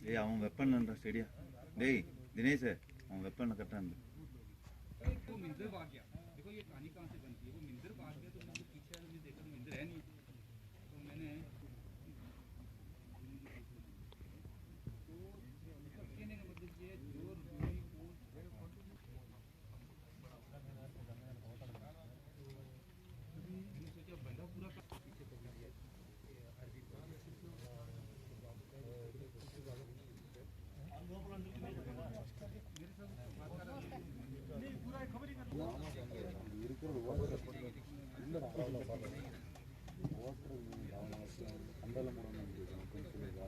ஏய் அவன் வெப்பன் நன்றா ஸ்டேடியா டேய் दिनेश है அவன் வெப்பன் கரெக்டா இருந்து वो मिंदर भाग गया। देखो ये कहानी कहाँ से बनती है, वो मिंदर भाग गया तो मैंने पीछे आया, देखा मिंदर है नहीं, तो मैंने कहने का मतलब ये जोर दूरी को सोचा बंदा पूरा पीछे पकड़ लिया।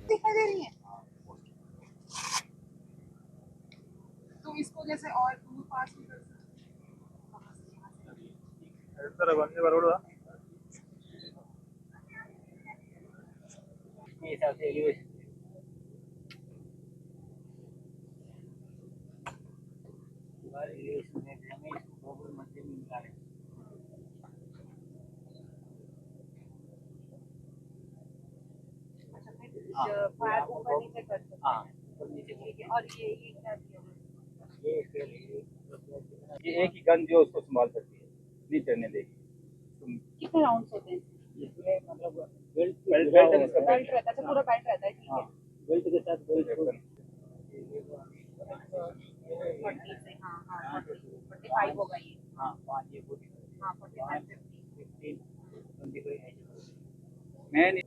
दिखाई दे रही है तो इसको जैसे और दूर पास भी कर सकते फायर ऊपर नीचे कर सकते हैं। ठीक है, और ये क्या दिया हुआ ये एक ही गन जो उसको संभाल सकती है, नहीं चढ़ने देगी। है? कितने राउंड्स होते हैं इसमें मतलब बेल्ट रहता है, पूरा बेल्ट रहता है। ठीक है, बेल्ट के साथ बेल्ट 40 से हाँ 45 होगा ये। हाँ 5 ये 45 15 25 मैं नहीं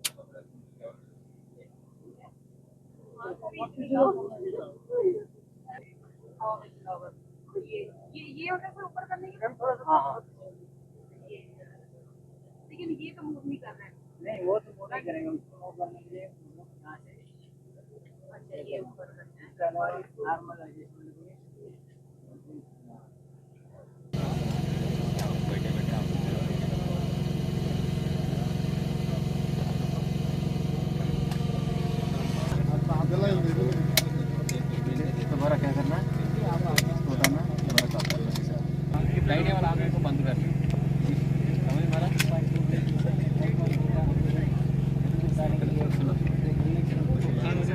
ये होता है ऊपर करने के लिए। लेकिन ये तो मूव नहीं कर रहे हैं। नहीं वो तो मोड़ा करेंगे उसको मूव करने के लिए यहाँ से। अच्छा ये ऊपर करना है। नॉर्मल एडजस्टमेंट दोबारा क्या करना है, उठाना दोबारा लाइट वाला आगे को बंद कर समझ मारा।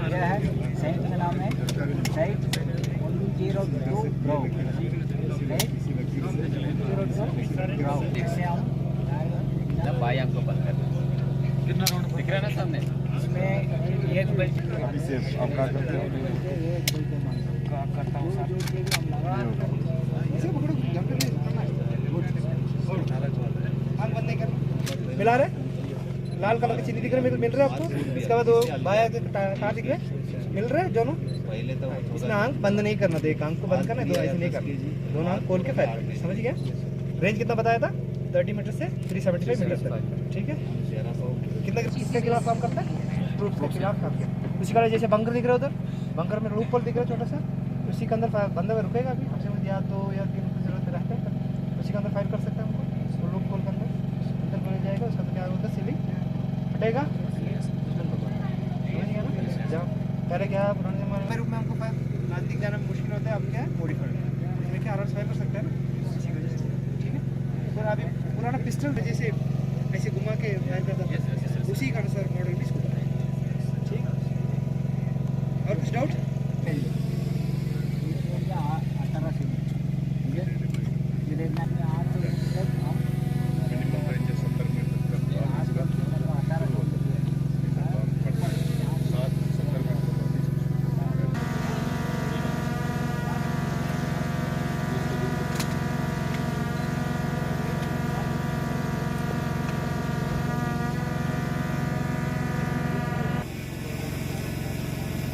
क्या है साइट का नाम है साइट 102 ग्रो भाई आपको बंद करना। कितना राउंड दिख रहा है ना सामने, इसमें एक बेल्ट आप क्या करते हो करता हूँ मिला रहे लाल कलर की चीनी दिख रहे मिल रहे आपको। इसके बाद वो बाया के कहाँ दिख रहे मिल रहे दोनों। इसमें आंख बंद नहीं करना, देख आंख को बंद करना है, दो ऐसे नहीं करना, दोनों आंख खोल के फायर करना। समझ गया? रेंज कितना बताया था? 30 मीटर से 375 मीटर तक। ठीक है, कितना चीज़ के खिलाफ काम करता है? प्रूफ के खिलाफ काम करता है। उसी का जैसे बंकर दिख रहा है उधर, बंकर में लूप होल दिख रहा है छोटा सा, उसी के अंदर बंदा में रुकेगा अभी आपसे या 2 या 3 की जरूरत रहता है, उसी के अंदर फायर कर सकते हैं हमको। लूप होल के अंदर बोला जाएगा, उसका तो क्या होता है सीलिंग हटेगा। समझ गया ना? जब पहले क्या पुराने जमाने में रूप में हमको नज़दीक जाना मुश्किल होता है, अब क्या है मॉडिफाइड इसमें क्या आराम से फायर कर सकते हैं ना, इसी वजह से। ठीक है, और अभी पुराना पिस्टल जैसे ऐसे घुमा के फायर करता था, उसी का सर मॉडल भी इसको। ठीक, और कुछ डाउट?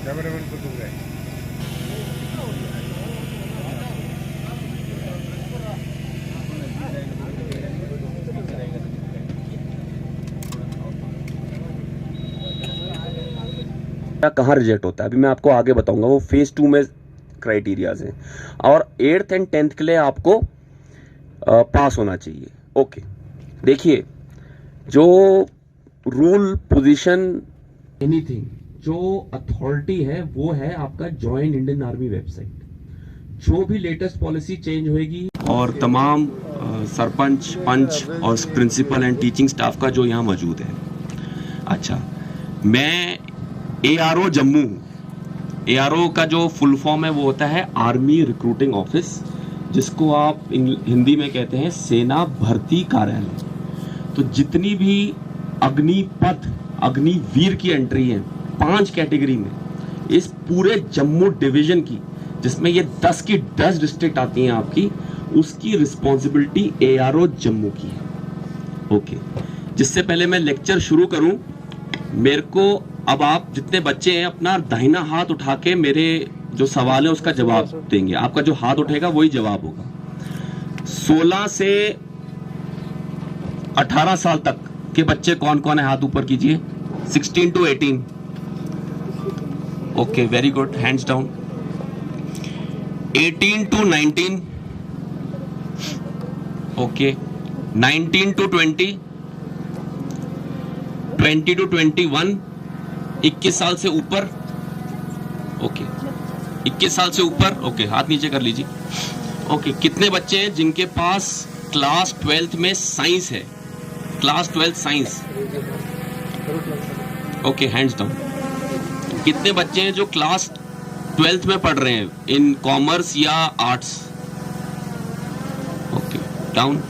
कैमरामैन को दूर है। कहाँ रिजेक्ट होता है अभी मैं आपको आगे बताऊंगा, वो फेज 2 में क्राइटेरियाज हैं। और 8th एंड 10th के लिए आपको पास होना चाहिए। ओके, देखिए जो रूल पोजीशन एनीथिंग जो अथॉरिटी है वो है आपका जॉइंट इंडियन आर्मी वेबसाइट। जो भी लेटेस्ट पॉलिसी चेंज होएगी और तमाम सरपंच पंच और प्रिंसिपल एंड टीचिंग स्टाफ का जो यहाँ मौजूद है। अच्छा, मैं ARO जम्मू हूँ, ARO का जो फुल फॉर्म है वो होता है आर्मी रिक्रूटिंग ऑफिस, जिसको आप हिंदी में कहते हैं सेना भर्ती कार्यालय। तो जितनी भी अग्निपथ अग्निवीर की एंट्री है 5 कैटेगरी में इस पूरे जम्मू डिवीजन की, जिसमें ये 10 की 10 डिस्ट्रिक्ट आती हैं आपकी, उसकी रिस्पॉन्सिबिलिटी ARO जम्मू की है। ओके, जिससे पहले मैं लेक्चर शुरू करूं, मेरे को अब आप जितने बच्चे हैं अपना दाहिना हाथ उठा के मेरे जो सवाल है उसका जवाब देंगे। आपका जो हाथ उठेगा वही जवाब होगा। 16 से 18 साल तक के बच्चे कौन कौन है, हाथ ऊपर कीजिए। 16 to 18। Okay, very good, hands down. 18 to 19। Okay, 19 to 20, 20 to 21, 21 साल से ऊपर। ओके, 21 साल से ऊपर। ओके, हाथ नीचे कर लीजिए। ओके, कितने बच्चे हैं जिनके पास क्लास 12th में साइंस है, class 12 science? Okay, hands down. कितने बच्चे हैं जो क्लास 12th में पढ़ रहे हैं इन कॉमर्स या आर्ट्स? Okay, down.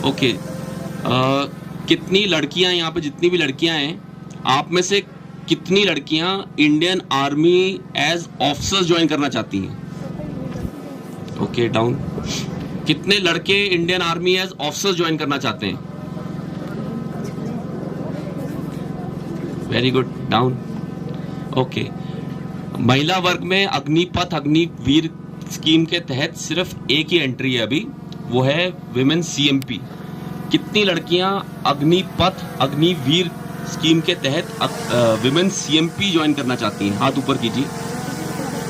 ओके, कितनी लड़कियां, यहाँ पे जितनी भी लड़कियां हैं, आप में से कितनी लड़कियां Indian army as officers join करना चाहती हैं? Okay, down. कितने लड़के Indian army as officers join करना चाहते हैं? Very good, down. ओके, महिला वर्ग में अग्निपथ अग्निवीर स्कीम के तहत सिर्फ एक ही एंट्री है अभी, वो है विमेन CMP। कितनी लड़कियां अग्निपथ अग्निवीर स्कीम के तहत विमेन CMP ज्वाइन करना चाहती हैं? हाथ ऊपर कीजिए।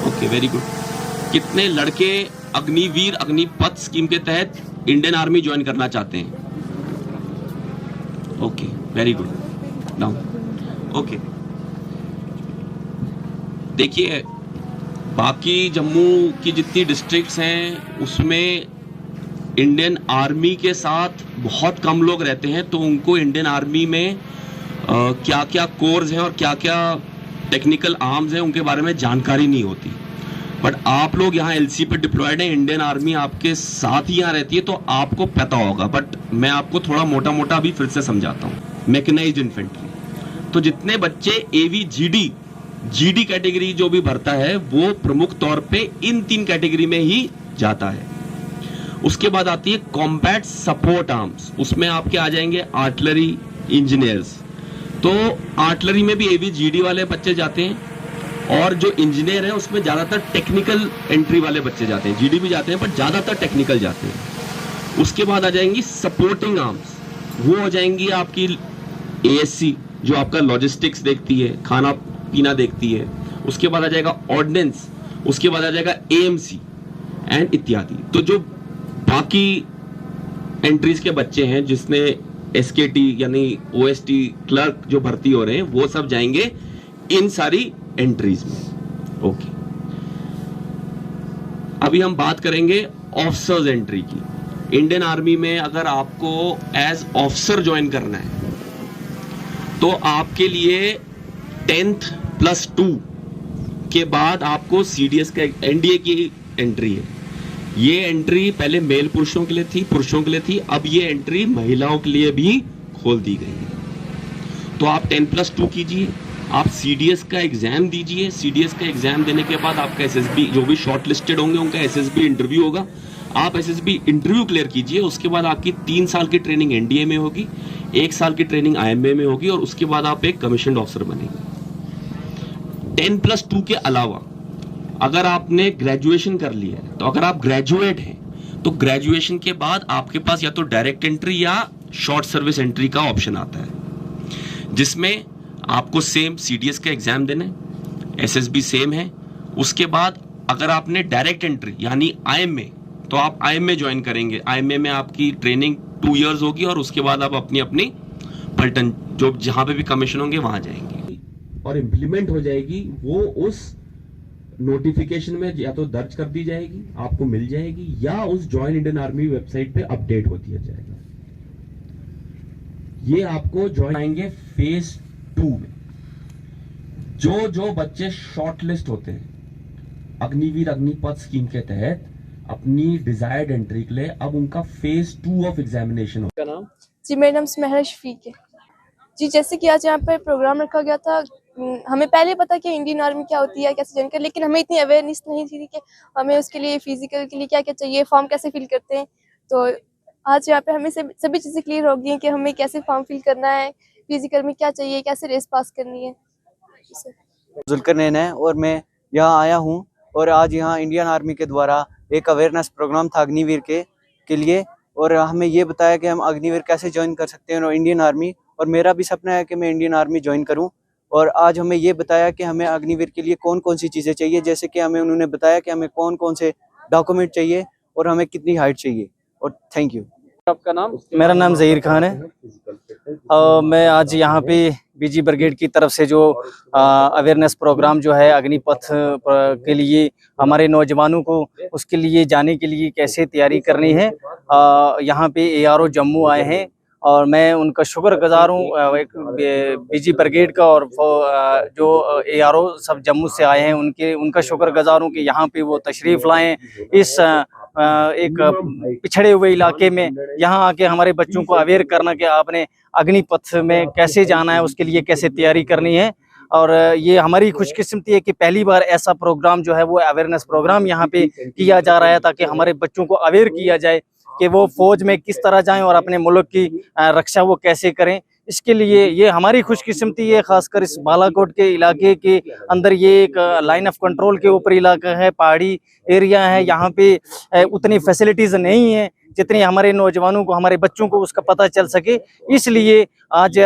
Okay, very good. कितने लड़के अग्निवीर अग्निपथ स्कीम के तहत इंडियन आर्मी ज्वाइन करना चाहते हैं? Okay, very good, down. Okay, देखिए बाकी जम्मू की जितनी डिस्ट्रिक्ट्स हैं उसमें इंडियन आर्मी के साथ बहुत कम लोग रहते हैं, तो उनको इंडियन आर्मी में क्या क्या कोर्स हैं और क्या क्या टेक्निकल आर्म्स हैं उनके बारे में जानकारी नहीं होती। बट आप लोग यहाँ LC पे डिप्लॉयड हैं, इंडियन आर्मी आपके साथ ही यहाँ रहती है, तो आपको पता होगा। बट मैं आपको थोड़ा मोटा मोटा अभी फिर से समझाता हूँ। मैकेनाइज्ड इन्फेंट्री, तो जितने बच्चे AV GD कैटेगरी जो भी भरता है वो प्रमुख तौर पे इन 3 कैटेगरी में ही जाता है। उसके बाद आती है कॉम्बैट सपोर्ट आर्म्स, उसमें आपके आ जाएंगे आर्टिलरी इंजीनियर्स। तो आर्टिलरी में भी AV GD वाले बच्चे जाते हैं, और जो इंजीनियर है उसमें ज्यादातर टेक्निकल एंट्री वाले बच्चे जाते हैं। GD भी जाते हैं पर ज्यादातर टेक्निकल जाते हैं। उसके बाद आ जाएंगी सपोर्टिंग आर्म्स, वो हो जाएंगी आपकी ASC जो आपका लॉजिस्टिक्स देखती है, खाना पीना देखती है। उसके बाद आ जाएगा ऑर्डिनेंस, उसके बाद आ जाएगा AMC एंड इत्यादि। तो जो बाकी एंट्रीज के बच्चे हैं जिसने SKT यानी OST क्लर्क जो भर्ती हो रहे हैं वो सब जाएंगे इन सारी एंट्रीज में। ओके, अभी हम बात करेंगे ऑफिसर्स एंट्री की। इंडियन आर्मी में अगर आपको एज ऑफिसर ज्वाइन करना है तो आपके लिए 10th + 2 के बाद आपको CDS का NDA की एंट्री है। ये एंट्री पहले मेल पुरुषों के लिए थी, अब ये एंट्री महिलाओं के लिए भी खोल दी गई है। तो आप 10 + 2 कीजिए, आप CDS का एग्जाम दीजिए। CDS का एग्जाम देने के बाद आपका SSB, जो भी शॉर्ट लिस्टेड होंगे उनका SSB इंटरव्यू होगा। आप SSB इंटरव्यू क्लियर कीजिए, उसके बाद आपकी 3 साल की ट्रेनिंग NDA में होगी, 1 साल की ट्रेनिंग IMA में होगी, और उसके बाद आप एक कमीशन्ड ऑफिसर बनेंगे। 10 + 2 के अलावा अगर आपने ग्रेजुएशन कर लिया है, तो अगर आप ग्रेजुएट हैं तो ग्रेजुएशन के बाद आपके पास या तो डायरेक्ट एंट्री या शॉर्ट सर्विस एंट्री का ऑप्शन आता है, जिसमें आपको सेम CDS का एग्जाम देना है, SSB सेम है। उसके बाद अगर आपने डायरेक्ट एंट्री यानी IMA, तो आप IMA ज्वाइन करेंगे। IMA में आपकी ट्रेनिंग 2 इयर्स होगी, और उसके बाद आप अपनी पलटन जो जहां पे भी कमीशन होंगे वहां जाएंगे और इम्प्लीमेंट हो जाएगी। वो उस नोटिफिकेशन में या तो दर्ज कर दी जाएगी, आपको मिल जाएगी, या उस ज्वाइन इंडियन आर्मी वेबसाइट पे अपडेट हो दिया जाएगा। ये आपको ज्वाइन आएंगे फेज 2 में। जो जो बच्चे शॉर्टलिस्ट होते हैं अग्निवीर अग्निपथ स्कीम के तहत अपनी डिजायर्ड एंट्री के लिए, अब उनका फेज 2 ऑफ एग्जामिनेशन हो। क्या नाम? जी मेरा नाम स्मेहरा शफीक है। जी जैसे कि आज यहाँ पर प्रोग्राम रखा गया था, हमें पहले पता कि इंडियन आर्मी क्या होती है, कैसे ज्वाइन कर, लेकिन हमें इतनी अवेयरनेस नहीं थी कि हमें उसके लिए फिजिकल के लिए क्या क्या चाहिए, फॉर्म कैसे फिल करते हैं। तो आज यहाँ पे हमें सभी चीज़ें क्लियर हो गई हैं कि हमें कैसे फॉर्म फिल करना है, फिजिकल में क्या चाहिए, कैसे रेस पास करनी है। जुल्करनैन है और मैं यहाँ आया हूँ और आज यहाँ इंडियन आर्मी के द्वारा एक अवेयरनेस प्रोग्राम था अग्निवीर के लिए, और हमें ये बताया कि हम अग्निवीर कैसे ज्वाइन कर सकते हैं और इंडियन आर्मी, और मेरा भी सपना है कि मैं इंडियन आर्मी ज्वाइन करूं। और आज हमें ये बताया कि हमें अग्निवीर के लिए कौन कौन सी चीज़ें चाहिए, जैसे कि हमें उन्होंने बताया कि हमें कौन कौन से डॉक्यूमेंट चाहिए और हमें कितनी हाइट चाहिए। और थैंक यू। आपका नाम? मेरा नाम ज़हीर खान है। मैं आज यहाँ पे बीजी ब्रिगेड की तरफ से जो अवेयरनेस प्रोग्राम जो है अग्निपथ के लिए हमारे नौजवानों को उसके लिए जाने के लिए कैसे तैयारी करनी है, यहाँ पे ARO जम्मू आए हैं और मैं उनका शुक्रगुजार हूँ, एक बीजी ब्रिगेड का और जो ARO सब जम्मू से आए हैं उनका शुक्रगुजार हूँ कि यहाँ पे वो तशरीफ़ लाएं इस एक पिछड़े हुए इलाके में, यहाँ आके हमारे बच्चों को अवेयर करना कि आपने अग्निपथ में कैसे जाना है, उसके लिए कैसे तैयारी करनी है। और ये हमारी खुशकिस्मती है कि पहली बार ऐसा प्रोग्राम जो है वो अवेयरनेस प्रोग्राम यहाँ पे किया जा रहा है, ताकि हमारे बच्चों को अवेयर किया जाए कि वो फौज में किस तरह जाएं और अपने मुल्क की रक्षा वो कैसे करें। इसके लिए ये हमारी खुशकिस्मती है, खासकर इस बालाकोट के इलाके के अंदर ये एक लाइन ऑफ कंट्रोल के ऊपर इलाका है, पहाड़ी एरिया है, यहाँ पे उतनी फैसिलिटीज़ नहीं है जितनी हमारे नौजवानों को, हमारे बच्चों को उसका पता चल सके। इसलिए आज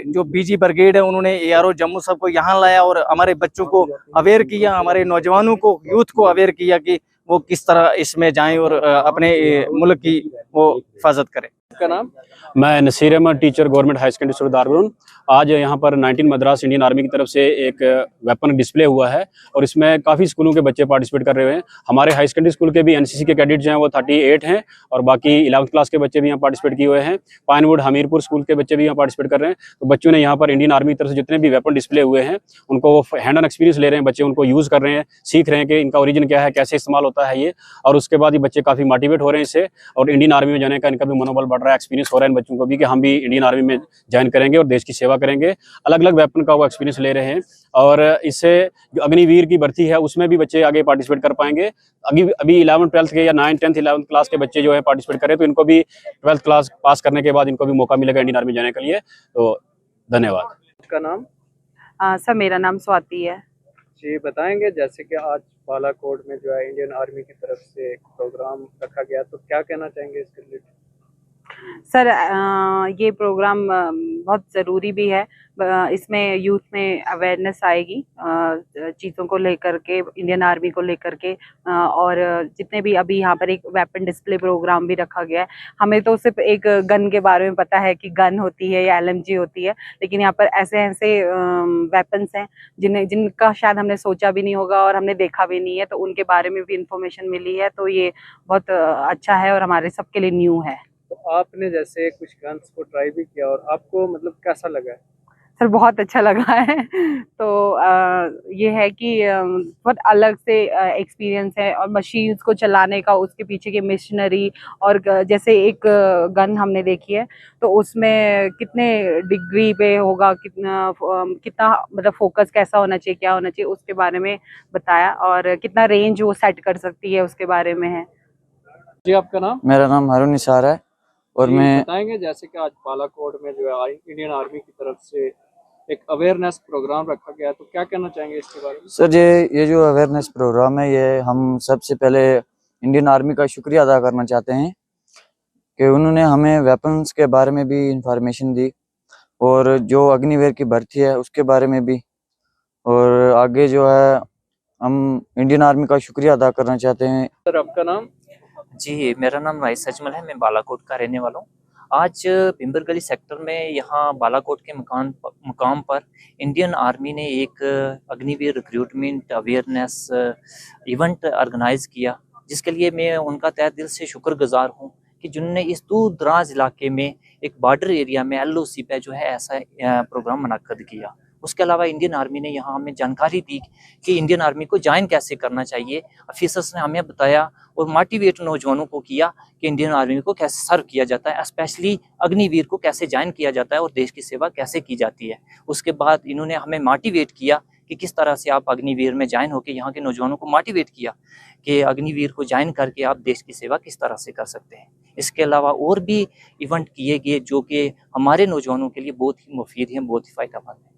जो बीजी ब्रिगेड है उन्होंने ARO जम्मू सब को यहाँ लाया और हमारे बच्चों को अवेयर किया, हमारे नौजवानों को, यूथ को अवेयर किया कि वो किस तरह इसमें जाएं और अपने मुल्क की वो हिफाजत करें। आपका नाम? मैं Naseer Ahmad, teacher government high secondary school Dargun. आज यहाँ पर 19 मद्रास इंडियन आर्मी की तरफ से एक वेपन डिस्प्ले हुआ है और इसमें काफ़ी स्कूलों के बच्चे पार्टिसिपेट कर रहे हैं। हमारे हाई सेकेंडरी स्कूल के भी NCC के कैडेट्स हैं वो 38 हैं और बाकी 11th क्लास के बच्चे भी यहाँ पार्टिसिपेट किए हुए हैं। पाइनवुड हमीरपुर स्कूल के बच्चे भी यहाँ पार्टिसिपेट कर रहे हैं। तो बच्चों ने यहाँ पर इंडियन आर्मी की तरफ से जितने भी वेपन डिस्प्ले हुए हैं उनको वो हैंड ऑन एक्सपीरियंस ले रहे हैं, बच्चे उनको यूज़ कर रहे हैं, सीख रहे हैं कि इनका ओरिजिन क्या है, कैसे इस्तेमाल होता है ये। और उसके बाद ये बच्चे काफ़ी मोटिवेट हो रहे हैं इससे, और इंडियन आर्मी में जाने का इनका भी मनोबल बढ़ रहा है, एक्सपीरियंस हो रहा है इन बच्चों को भी कि हम भी इंडियन आर्मी में ज्वाइन करेंगे और देश की सेवा करेंगे। अलग अलग वेपन का वो एक्सपीरियंस ले रहे हैं और इससे जो अग्निवीर की भर्ती है उसमें भी बच्चे आगे पार्टिसिपेट कर पाएंगे। अभी 11th 12th के या 9th 10th 11th क्लास के बच्चे जो है पार्टिसिपेट करें तो इनको भी 12th क्लास पास करने के बाद इनको भी मौका मिलेगा इंडियन आर्मी जाने के लिए। तो धन्यवाद। आपका नाम? सर मेरा नाम स्वाति है। जी बताएंगे, जैसे कि आज बालाकोट में जो है इंडियन आर्मी की तरफ से एक प्रोग्राम रखा गया, तो क्या कहना चाहेंगे इसके लिए? सर ये प्रोग्राम बहुत ज़रूरी भी है। इसमें यूथ में अवेयरनेस आएगी चीज़ों को लेकर के, इंडियन आर्मी को लेकर के, और जितने भी अभी यहाँ पर एक वेपन डिस्प्ले प्रोग्राम भी रखा गया है। हमें तो सिर्फ एक गन के बारे में पता है कि गन होती है या LMG होती है, लेकिन यहाँ पर ऐसे ऐसे वेपन्स हैं जिनका शायद हमने सोचा भी नहीं होगा और हमने देखा भी नहीं है, तो उनके बारे में भी इंफॉर्मेशन मिली है। तो ये बहुत अच्छा है और हमारे सबके लिए न्यू है। तो आपने जैसे कुछ गन्स को ट्राई भी किया और आपको मतलब कैसा लगा है? सर बहुत अच्छा लगा है। तो ये है कि बहुत अलग से एक्सपीरियंस है, और मशीन्स को चलाने का, उसके पीछे की मशीनरी, और जैसे एक गन हमने देखी है तो उसमें कितने डिग्री पे होगा, कितना मतलब फोकस कैसा होना चाहिए, क्या होना चाहिए, उसके बारे में बताया, और कितना रेंज वो सेट कर सकती है उसके बारे में है। जी आपका नाम? मेरा नाम हारून निसार है और मैं बताएंगे, जैसे कि आज बालाकोट में जो है इंडियन आर्मी की तरफ से एक अवेयरनेस प्रोग्राम रखा गया, तो क्या कहना चाहेंगे इसके बारे में? सर ये जो अवेयरनेस प्रोग्राम है, ये हम सबसे पहले इंडियन आर्मी का शुक्रिया अदा करना चाहते हैं कि उन्होंने हमें वेपन्स के बारे में भी इंफॉर्मेशन दी और जो अग्निवीर की भर्ती है उसके बारे में भी, और आगे जो है हम इंडियन आर्मी का शुक्रिया अदा करना चाहते हैं। सर आपका नाम? जी मेरा नाम राइस सजमल है, मैं बालाकोट का रहने वाला हूँ। आज बिम्बर गली सेक्टर में यहाँ बालाकोट के मुकाम पर इंडियन आर्मी ने एक Agniveer recruitment awareness event organise किया, जिसके लिए मैं उनका तहे दिल से शुक्रगुजार हूँ कि जिन्होंने इस दूर दराज इलाके में एक बॉर्डर एरिया में LOC पे जो है ऐसा प्रोग्राम मुनक्कद किया। उसके अलावा इंडियन आर्मी ने यहाँ हमें जानकारी दी कि इंडियन आर्मी को ज्वाइन कैसे करना चाहिए। ऑफिसर्स ने हमें बताया और मोटिवेट नौजवानों को किया कि इंडियन आर्मी को कैसे सर्व किया जाता है, स्पेशली अग्निवीर को कैसे ज्वाइन किया जाता है और देश की सेवा कैसे की जाती है। उसके बाद इन्होंने हमें मोटिवेट किया कि किस तरह से आप अग्निवीर में ज्वाइन होकर यहाँ के नौजवानों को मोटिवेट किया कि अग्निवीर को ज्वाइन करके आप देश की सेवा किस तरह से कर सकते हैं। इसके अलावा और भी इवेंट किए गए जो कि हमारे नौजवानों के लिए बहुत ही मुफीद हैं, बहुत ही फ़ायदेमंद हैं।